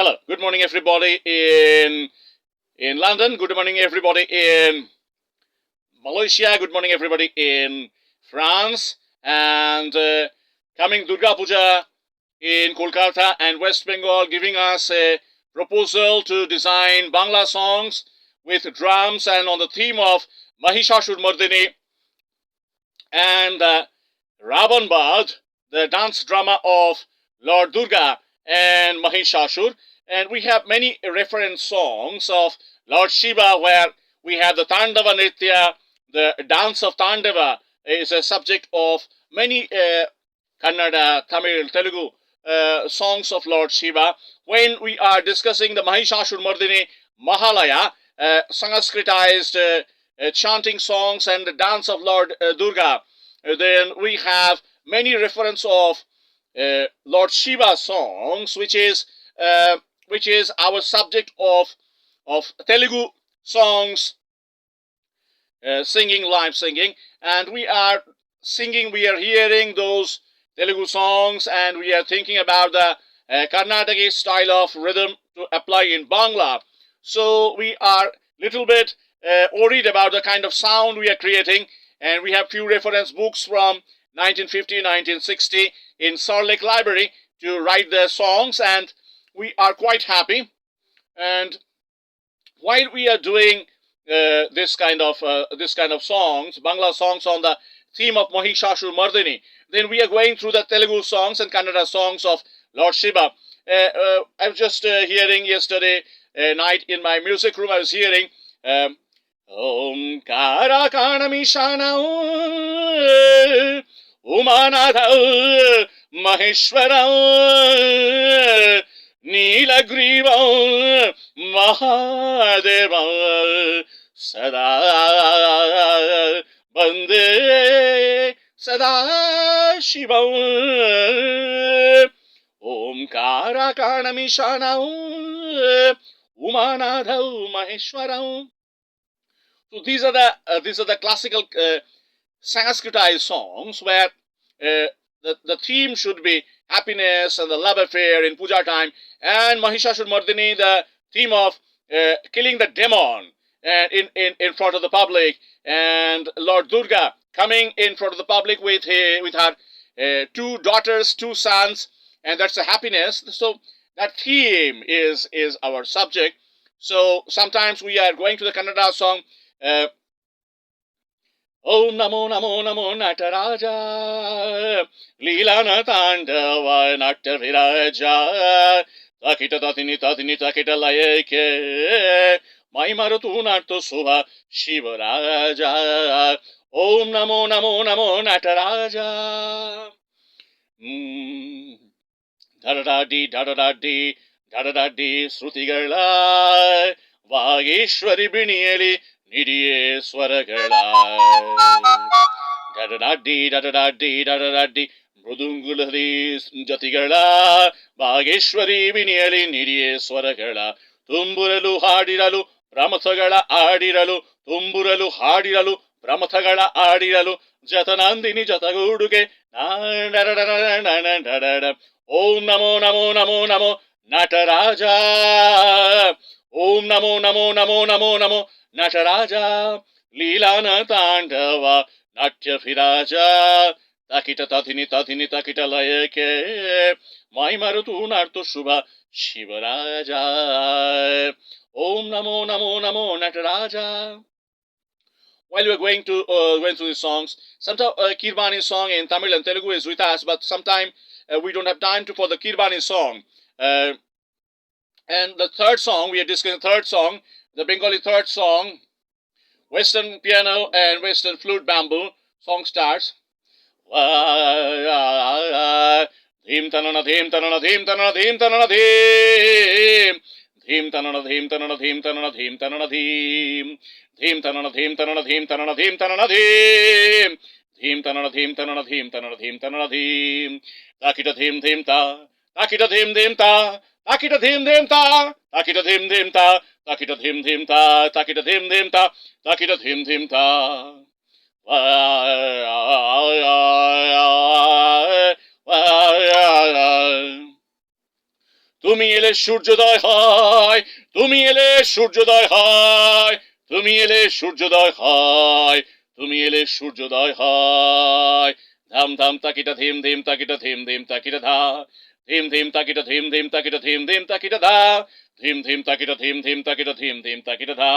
Hello, good morning, everybody in London. Good morning, everybody in Malaysia. Good morning, everybody in France. And coming Durga Puja in Kolkata and West Bengal, giving us a proposal to design Bangla songs with drums and on the theme of Mahishashur Mardini and Ravan Bad, the dance drama of Lord Durga and Mahishashur. And we have many reference songs of Lord Shiva where we have the Tandava Nritya, the dance of Tandava is a subject of many Kannada, Tamil, Telugu songs of Lord Shiva. When we are discussing the Mahishashur Mardini Mahalaya, Sanskritized chanting songs and the dance of Lord Durga, then we have many reference of Lord Shiva songs, which is our subject of Telugu songs, singing, live singing, and we are singing. We are hearing those Telugu songs, and we are thinking about the Carnatic style of rhythm to apply in Bangla. So we are little bit worried about the kind of sound we are creating, and we have few reference books from 1950, 1960 in Salt Lake Library to write the songs, and we are quite happy. And while we are doing this kind of songs, Bangla songs on the theme of Mahishashur Mardini, then we are going through the Telugu songs and Kannada songs of Lord Shiva. I was just hearing yesterday night in my music room. I was hearing Om Karakanamishana Umanatha Maheshwara Nilagriva Mahadeva Sada Bande Sada Shiva Om Karakanamishana Umanatha Maheshwara. So these are the classical Sanskritized songs where the theme should be happiness and the love affair in puja time, and Mahishashur Mardini, the theme of killing the demon in front of the public, and Lord Durga coming in front of the public with her two daughters, two sons, and that's the happiness. So that theme is our subject. So sometimes we are going to the Kannada song. Om Namo Namo Namo Nataraja Leelana Tandava Nattaviraja Takita Tatini Tatini Takita Layeke Mai Marutu Natto Suha Shivaraja Om Namo Namo Namo Nataraja Dadadadi Dadadadi Dadadadi Srutigarla Vageshwari Biniyali Nidiye Swaragala Dadadadi Dadadadi Dadadadi Mrudungulari Jatigala Vageshwari Biniyali Nidiye Swaragala Tumburalu Hadiralu Brahmathagala Adiralu Tumburalu Hadiralu Brahmathagala Adiralu Jatanandini Jataguduke Om Namo Namo Namo Namo Nataraja Om Namo Namo Namo Namo Namo Nataraja Leelana Tandava Natya Viraja Takita Tatini Tatini Takita Layeke Mai Marutu Narto Shubha Shivaraja Om Namo Namo Namo Nataraja. While we're going through these songs, sometimes Kirbani song in Tamil and Telugu is with us, but sometimes we don't have time for the Kirbani song. And the third song, we are discussing the third song, the Bengali third song, Western piano and Western flute bamboo. Song starts. Dhim tanana dhim tanana dhim tanana dhim tanana dhim. Dhim tanana dhim tanana dhim tanana dhim tanana dhim. Dhim tanana dhim tanana dhim tanana dhim tanana dhim. Dhim tanana dhim tanana dhim tanana dhim tanana dhim. Takita dhim dhim ta. Takita dhim dhim ta. Takita dhim dhim ta. Takita dhim dhim ta. Takita dhim dhim ta. Takita dhim dhim ta. Takita dhim dhim ta. তুমি এলে সূর্যোদয় হয়, তুমি এলে সূর্যোদয় হয়, তুমি এলে সূর্যোদয় হয়, তুমি এলে সূর্যোদয় হয়। ধাম ধাম তাকিটা ধিম ধিম তাকিটা ধিম ধিম তাকিটা ধা, ধিম ধিম তাকিটা ধিম ধিম তাকিটা ধিম ধিম তাকিটা ধা, ধিম ধিম তাকিটা ধিম ধিম তাকিটা ধিম ধিম তাকিটা ধা।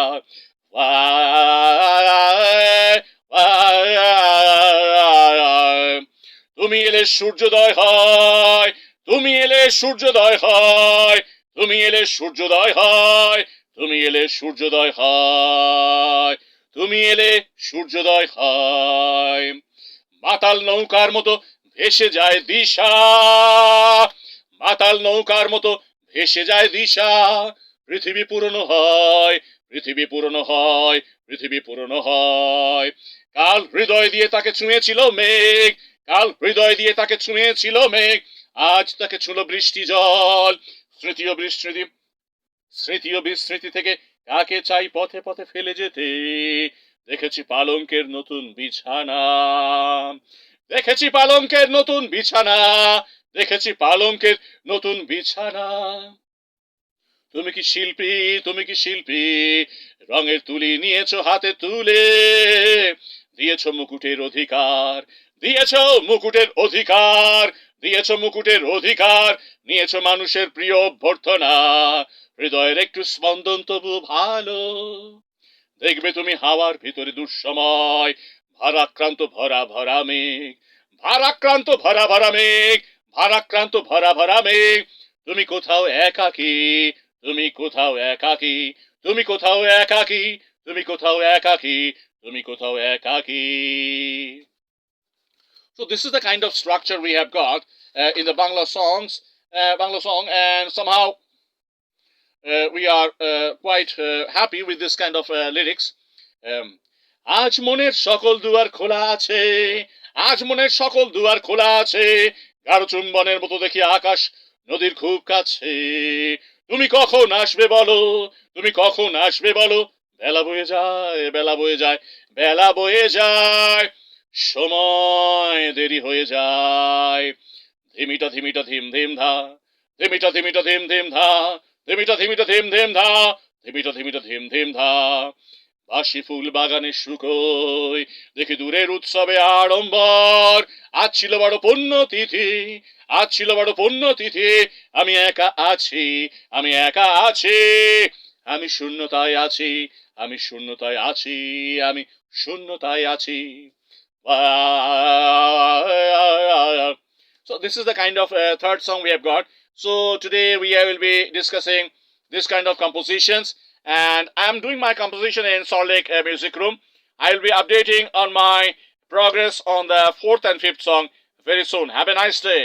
তুমি এলে সূর্যোদয় হয়, তুমি এলে সূর্যোদয় হয়, তুমি এলে সূর্যোদয় হয়, তুমি এলে সূর্যোদয় হয়, তুমি এলে সূর্যোদয় হয়। মাতাল নৌকার মতো ভেসে যায় দিশা, মাতাল নৌকার মতো ভেসে যায় দিশা, পৃথিবী পুরনো হয়, পৃথিবী পুরনো হয়, পৃথিবী পুরনো হয়। কাল হৃদয় দিয়ে তাকে ছুঁয়েছিল মেঘ, কাল হৃদয় দিয়ে তাকে ছুঁয়েছিল মেঘ, আজ তাকে ছুঁলো বৃষ্টি জল। স্মৃতি ও বিস্মৃতি, স্মৃতি ও বিস্মৃতি থেকে কাকে চাই পথে পথে ফেলে যেতে। দেখেছি পালঙ্কের নতুন বিছানা, দেখেছি পালঙ্কের নতুন বিছানা, দেখেছি পালঙ্কের নতুন বিছানা। তুমি কি শিল্পী, তুমি কি শিল্পী, রঙের তুলি নিয়েছো হাতে তুলে, দিয়েছো মুকুটের অধিকার, দিয়েছো মুকুটের অধিকার, দিয়েছো মুকুটের অধিকার, নিয়েছো মানুষের প্রিয় অভ্যর্থনা। হৃদয়ের একটু স্পন্দন তবু ভালো, দেখবে তুমি হাওয়ার ভিতরে দুঃসময়, ভারাক্রান্ত ভরা ভরা মেঘ, ভারাক্রান্ত ভরা ভরা মেঘ, ভারাক্রান্ত ভরা ভরা মেঘ। তুমি কোথাও একাকী, তুমি কোথাও একাকী, তুমি কোথাও একাকী, তুমি কোথাও একাকী, তুমি কোথাও একাকী। So this is the kind of structure we have got in the Bangla songs, Bangla song, and somehow we are quite happy with this kind of lyrics. আজ মনের সকল দুয়ার খোলা আছে, আজ মনের সকল দুয়ার খোলা আছে, গাঢ় চুম্বনের মতো দেখি আকাশ নদীর খুব কাছে। তুমি কখন আসবে বলো, তুমি কখন আসবে বলো, বেলা বয়ে যায়, বেলা বয়ে যায়, বেলা বয়ে যায়, সময় দেরি হয়ে যায়। ধিমিটা ধিমিটা ধিম ধিম ধা, ধিমিটা ধিমিটা ধিম ধিম ধা, ধিমিটা ধিমিটা ধিম ধিম ধা, ধিমিটা ধিমিটা ধিম ধিম ধা। বাসি ফুল বাগানে শুকোয়, দেখি দূরের উৎসবে আড়ম্বর। আজ ছিল বড় পুণ্যতিথি, আজ ছিল বড় পুণ্যতিথি, আমি একা আছি, আমি একা আছি, আমি শূন্যতায় আছি, আমি শূন্যতায় আছি, আমি শূন্যতায় আছি। So this is the kind of third song we have got. So today we will be discussing this kind of compositions, and I am doing my composition in Salt Lake Music Room. I will be updating on my progress on the fourth and fifth song very soon. Have a nice day.